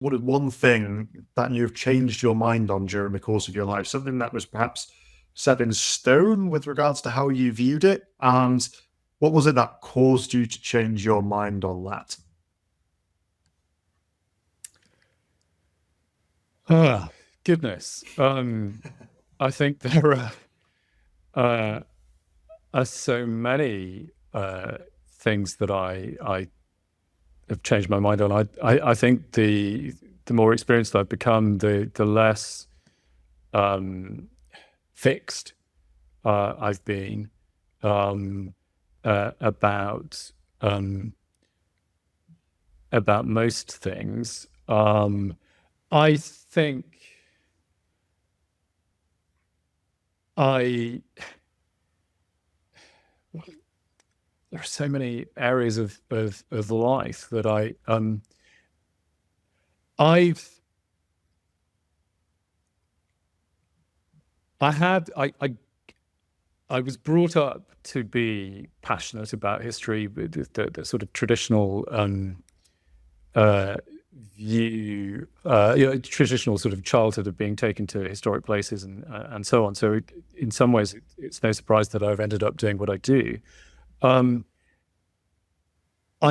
what is one thing that you've changed your mind on during the course of your life? Something that was perhaps set in stone with regards to how you viewed it? And what was it that caused you to change your mind on that? Ah, goodness. I think there are so many things that I have changed my mind on. I think the more experienced I've become, the less fixed I've been about most things. I think I there are so many areas of life that I've I was brought up to be passionate about history, with the sort of traditional view, traditional sort of childhood of being taken to historic places and so on. So in some ways, it's no surprise that I've ended up doing what I do. I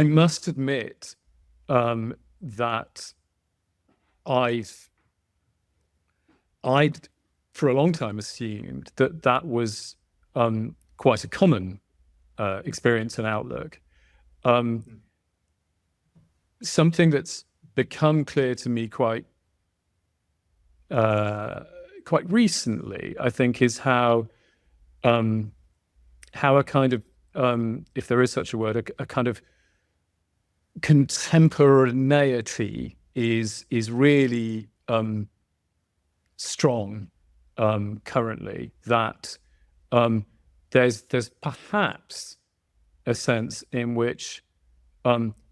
must admit that I'd for a long time assumed that that was quite a common experience and outlook. Something that's become clear to me quite recently, I think, is how a kind of, if there is such a word, a kind of contemporaneity is really strong currently. That there's perhaps a sense in which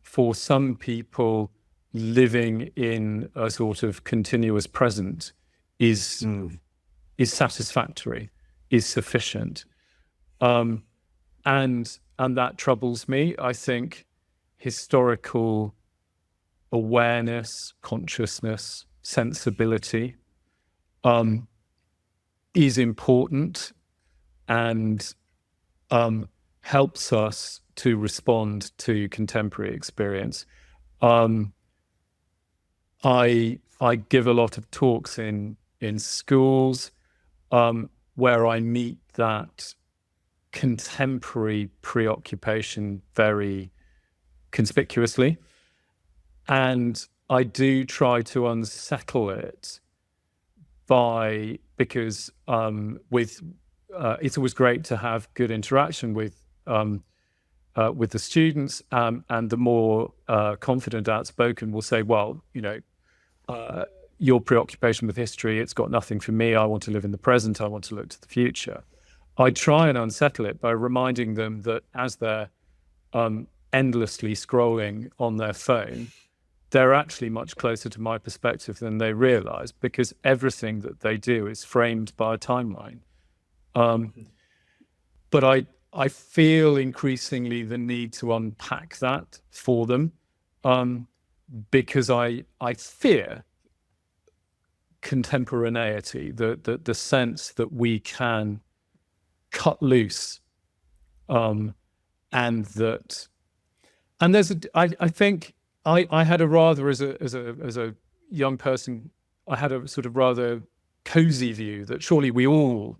for some people living in a sort of continuous present is satisfactory, is sufficient, and that troubles me. I think historical awareness, consciousness, sensibility is important and helps us to respond to contemporary experience. I give a lot of talks in schools where I meet that contemporary preoccupation very conspicuously, and I do try to unsettle it because it's always great to have good interaction with the students, and the more confident, outspoken will say, well, your preoccupation with history, it's got nothing for me. I want to live in the present. I want to look to the future. I try and unsettle it by reminding them that as they're endlessly scrolling on their phone, they're actually much closer to my perspective than they realize, because everything that they do is framed by a timeline. But I feel increasingly the need to unpack that for them, because I fear contemporaneity, the sense that we can cut loose, and there's I think I had a rather, as a young person, I had a sort of rather cozy view that surely we all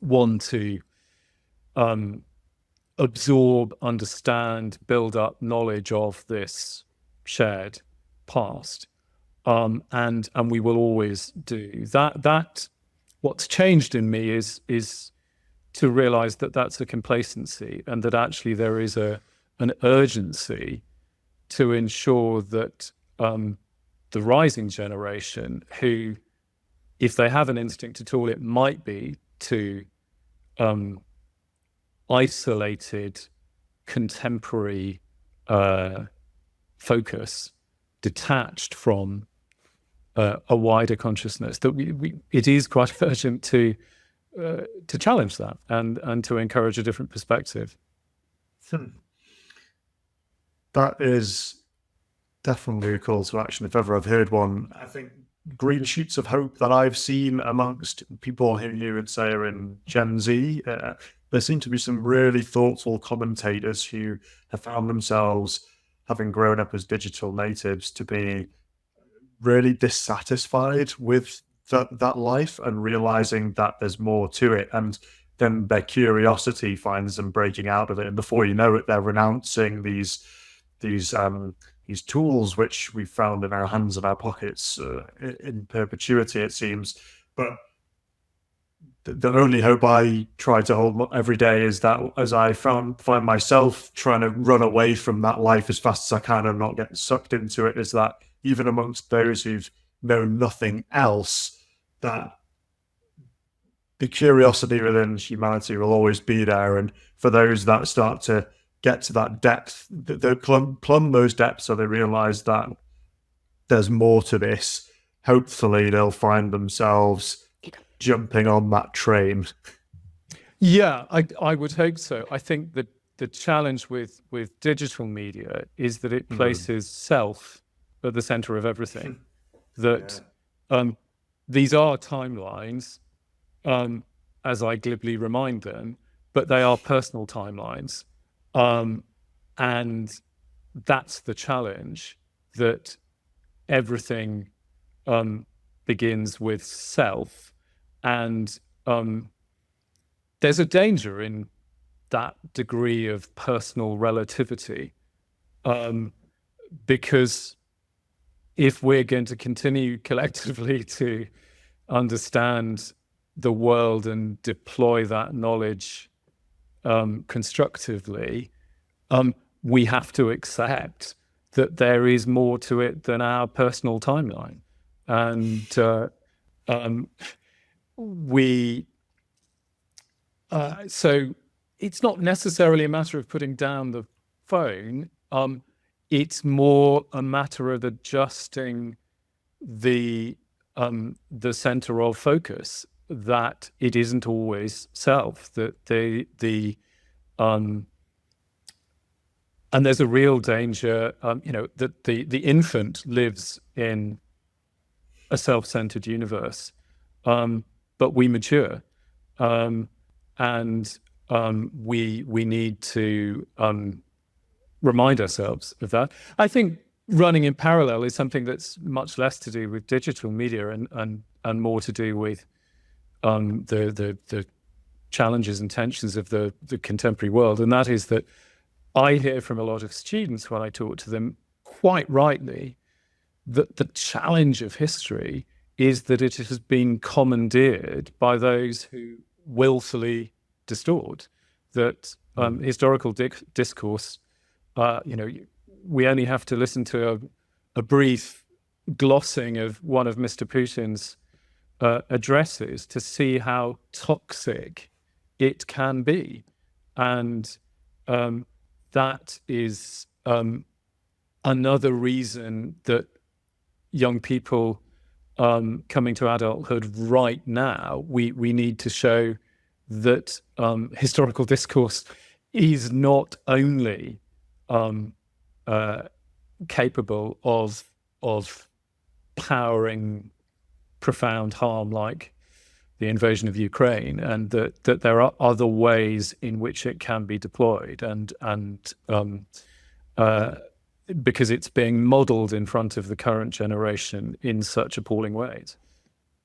want to absorb, understand, build up knowledge of this shared past, and we will always do that. What's changed in me is to realize that that's a complacency, and that actually there is an urgency to ensure that the rising generation, who, if they have an instinct at all, it might be to isolated contemporary focus, detached from a wider consciousness, that it is quite urgent to challenge that and to encourage a different perspective. That is Definitely a call to action if ever I've heard one. I think green shoots of hope that I've seen amongst people who you would say are in Gen Z. There seem to be some really thoughtful commentators who have found themselves, having grown up as digital natives, to be really dissatisfied with that life and realizing that there's more to it. And then their curiosity finds them breaking out of it. And before you know it, they're renouncing these these tools which we found in our hands and our pockets in perpetuity, it seems. But the only hope I try to hold every day is that as I find myself trying to run away from that life as fast as I can and not get sucked into it, is that even amongst those who've known nothing else, that the curiosity within humanity will always be there. And for those that start to get to that depth, they plumb those depths, so they realize that there's more to this. Hopefully they'll find themselves jumping on that train. Yeah, I would hope so. I think that the challenge with digital media is that it places self at the center of everything. That these are timelines, as I glibly remind them, but they are personal timelines. And that's the challenge, that everything begins with self. And there's a danger in that degree of personal relativity, because if we're going to continue collectively to understand the world and deploy that knowledge constructively, we have to accept that there is more to it than our personal timeline. And so it's not necessarily a matter of putting down the phone. It's more a matter of adjusting the center of focus, that it isn't always self, that and there's a real danger, that the infant lives in a self-centered universe, but we mature, and we need to remind ourselves of that. I think running in parallel is something that's much less to do with digital media and more to do with the challenges and tensions of the contemporary world. And that is that I hear from a lot of students when I talk to them, quite rightly, that the challenge of history is that it has been commandeered by those who willfully distort, that historical discourse, we only have to listen to a brief glossing of one of Mr. Putin's addresses to see how toxic it can be. And that is another reason that young people coming to adulthood right now, we need to show that historical discourse is not only capable of powering profound harm like the invasion of Ukraine, and that there are other ways in which it can be deployed, and because it's being modeled in front of the current generation in such appalling ways.